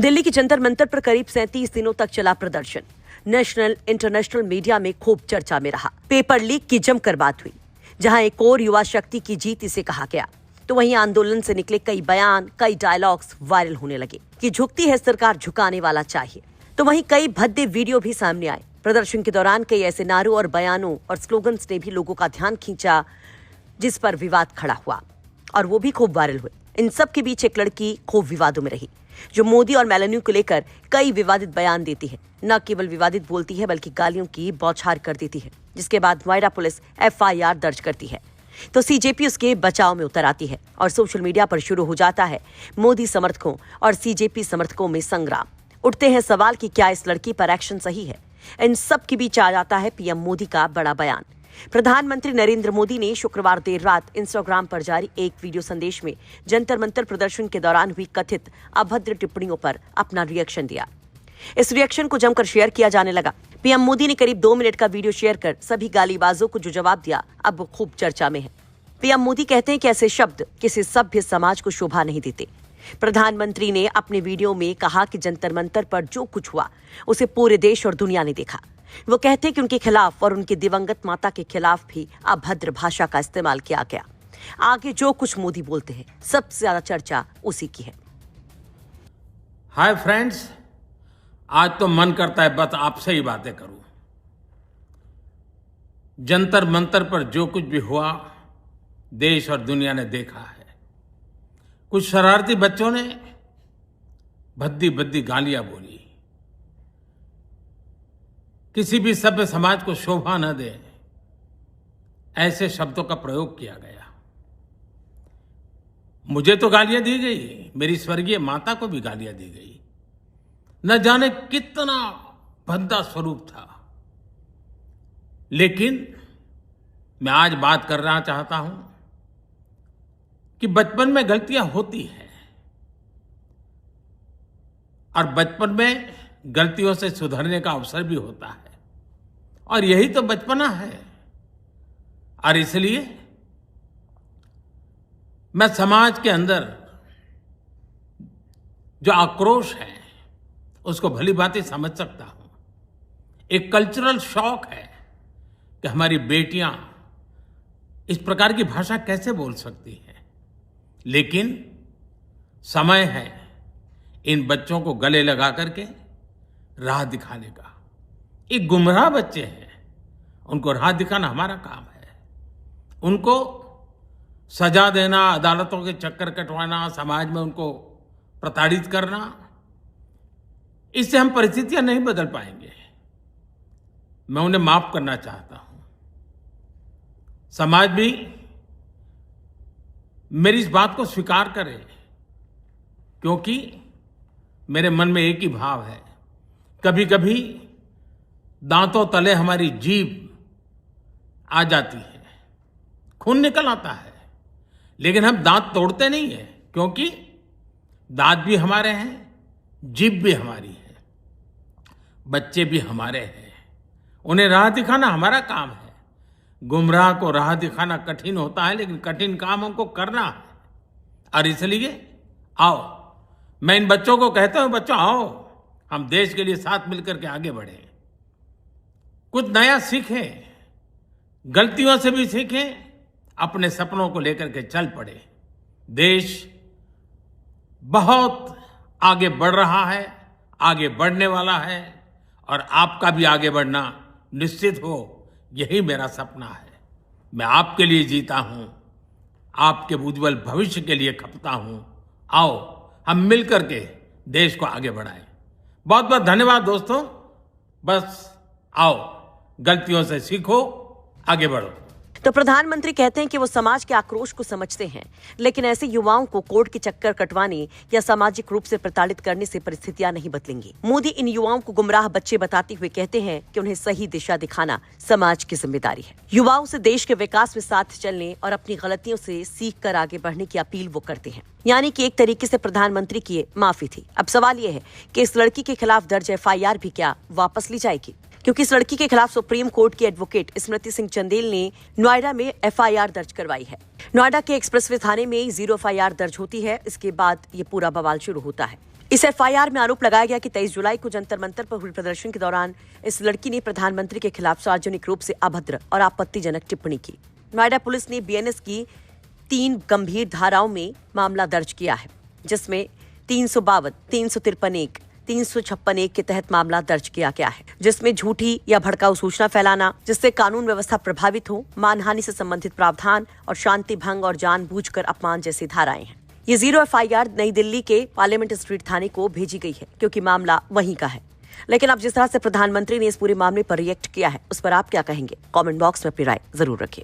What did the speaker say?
दिल्ली की जंतर मंतर पर करीब 37 दिनों तक चला प्रदर्शन। नेशनल इंटरनेशनल मीडिया में खूब चर्चा में रहा। पेपर लीक की जमकर बात हुई, जहां एक और युवा शक्ति की जीत इसे कहा गया, तो वहीं आंदोलन से निकले कई बयान, कई डायलॉग्स वायरल होने लगे कि झुकती है सरकार, झुकाने वाला चाहिए। तो वहीं कई भद्दे वीडियो भी सामने आए। प्रदर्शन के दौरान कई ऐसे नारों और बयानों और स्लोगन्स ने भी लोगों का ध्यान खींचा, जिस पर विवाद खड़ा हुआ और वो भी खूब वायरल हुए। इन सब के बीच एक लड़की खूब विवादों में रही, जो मोदी और मेलानिया को लेकर कई विवादित बयान देती है। न केवल विवादित बोलती है, बल्कि गालियों की बौछार कर देती है, जिसके बाद नोएडा पुलिस FIR दर्ज करती है। तो CJP उसके बचाव में उतर आती है और सोशल मीडिया पर शुरू हो जाता है मोदी समर्थकों और CJP समर्थकों में संग्राम। उठते हैं सवाल कि क्या इस लड़की पर एक्शन सही है। इन सब के बीच आ जाता है PM मोदी का बड़ा बयान। प्रधानमंत्री नरेंद्र मोदी ने शुक्रवार देर रात इंस्टाग्राम पर जारी एक वीडियो संदेश में जंतर मंतर प्रदर्शन के दौरान हुई कथित अभद्र टिप्पणियों पर अपना रिएक्शन दिया। इस रिएक्शन को जमकर शेयर किया जाने लगा। PM मोदी ने करीब 2 मिनट का वीडियो शेयर कर सभी गालीबाजों को जो जवाब दिया, अब वो खूब चर्चा में है। PM मोदी कहते हैं कि ऐसे शब्द किसी सभ्य समाज को शोभा नहीं देते। प्रधानमंत्री ने अपने वीडियो में कहा कि जंतर मंतर पर जो कुछ हुआ उसे पूरे देश और दुनिया ने देखा। वो कहते हैं कि उनके खिलाफ और उनकी दिवंगत माता के खिलाफ भी अभद्र भाषा का इस्तेमाल किया गया। आगे जो कुछ मोदी बोलते हैं, सबसे ज्यादा चर्चा उसी की है। हाय फ्रेंड्स, आज तो मन करता है बस आपसे ही बातें करूं। जंतर मंतर पर जो कुछ भी हुआ देश और दुनिया ने देखा है। कुछ शरारती बच्चों ने भद्दी भद्दी गालियां बोली। किसी भी सभ्य समाज को शोभा न दे ऐसे शब्दों का प्रयोग किया गया। मुझे तो गालियां दी गई, मेरी स्वर्गीय माता को भी गालियां दी गई। न जाने कितना भद्दा स्वरूप था। लेकिन मैं आज बात करना चाहता हूं कि बचपन में गलतियां होती हैं और बचपन में गलतियों से सुधरने का अवसर भी होता है, और यही तो बचपना है। और इसलिए मैं समाज के अंदर जो आक्रोश है उसको भली भांति समझ सकता हूं। एक कल्चरल शॉक है कि हमारी बेटियां इस प्रकार की भाषा कैसे बोल सकती हैं। लेकिन समय है इन बच्चों को गले लगा करके राह दिखाने का। एक गुमराह बच्चे हैं, उनको राह दिखाना हमारा काम है। उनको सजा देना, अदालतों के चक्कर कटवाना, समाज में उनको प्रताड़ित करना, इससे हम परिस्थितियां नहीं बदल पाएंगे। मैं उन्हें माफ करना चाहता हूं। समाज भी मेरी इस बात को स्वीकार करे, क्योंकि मेरे मन में एक ही भाव है। कभी कभी दांतों तले हमारी जीभ आ जाती है, खून निकल आता है, लेकिन हम दांत तोड़ते नहीं है, क्योंकि दांत भी हमारे हैं, जीभ भी हमारी है, बच्चे भी हमारे हैं। उन्हें राह दिखाना हमारा काम है। गुमराह को राह दिखाना कठिन होता है, लेकिन कठिन काम हमको करना है। और इसलिए आओ, मैं इन बच्चों को कहता हूं, बच्चों आओ, हम देश के लिए साथ मिलकर के आगे बढ़ें, कुछ नया सीखें, गलतियों से भी सीखें, अपने सपनों को लेकर के चल पड़े। देश बहुत आगे बढ़ रहा है, आगे बढ़ने वाला है, और आपका भी आगे बढ़ना निश्चित हो, यही मेरा सपना है। मैं आपके लिए जीता हूं, आपके उज्जवल भविष्य के लिए खपता हूं। आओ हम मिलकर के देश को आगे बढ़ाएं। बहुत बहुत धन्यवाद दोस्तों। बस आओ, गलतियों से सीखो, आगे बढ़ो। तो प्रधानमंत्री कहते हैं कि वो समाज के आक्रोश को समझते हैं, लेकिन ऐसे युवाओं को कोर्ट के चक्कर कटवाने या सामाजिक रूप से प्रताड़ित करने से परिस्थितियां नहीं बदलेंगी। मोदी इन युवाओं को गुमराह बच्चे बताते हुए कहते हैं कि उन्हें सही दिशा दिखाना समाज की जिम्मेदारी है। युवाओं से देश के विकास में साथ चलने और अपनी गलतियों से सीख कर आगे बढ़ने की अपील वो करते हैं। यानी कि एक तरीके से प्रधानमंत्री की ये माफी थी। अब सवाल ये है कि इस लड़की के खिलाफ दर्ज FIR भी क्या वापस ली जाएगी, क्योंकि इस लड़की के खिलाफ सुप्रीम कोर्ट की एडवोकेट स्मृति सिंह चंदेल ने नोएडा में FIR दर्ज करवाई है। नोएडा के एक्सप्रेसवे थाने में 0 FIR दर्ज होती है। इसके बाद ये पूरा बवाल शुरू होता है। इस एफआईआर में आरोप लगाया गया कि 23 जुलाई को जंतर मंतर पर हुए प्रदर्शन के दौरान इस लड़की ने प्रधानमंत्री के खिलाफ सार्वजनिक रूप से अभद्र और आपत्तिजनक टिप्पणी की। नोएडा पुलिस ने बीएनएस की 3 गंभीर धाराओं में मामला दर्ज किया है, जिसमें 352, 353, 356 के तहत मामला दर्ज किया गया है, जिसमें झूठी या भड़काऊ सूचना फैलाना जिससे कानून व्यवस्था प्रभावित हो, मानहानि से संबंधित प्रावधान और शांति भंग और जानबूझकर अपमान जैसी धाराएं हैं। ये 0 एफआईआर नई दिल्ली के पार्लियामेंट स्ट्रीट थाने को भेजी गई है, क्योंकि मामला वहीं का है। लेकिन अब जिस तरह से प्रधानमंत्री ने इस पूरे मामले पर रिएक्ट किया है, उस पर आप क्या कहेंगे? कमेंट बॉक्स में अपनी राय जरूर रखें।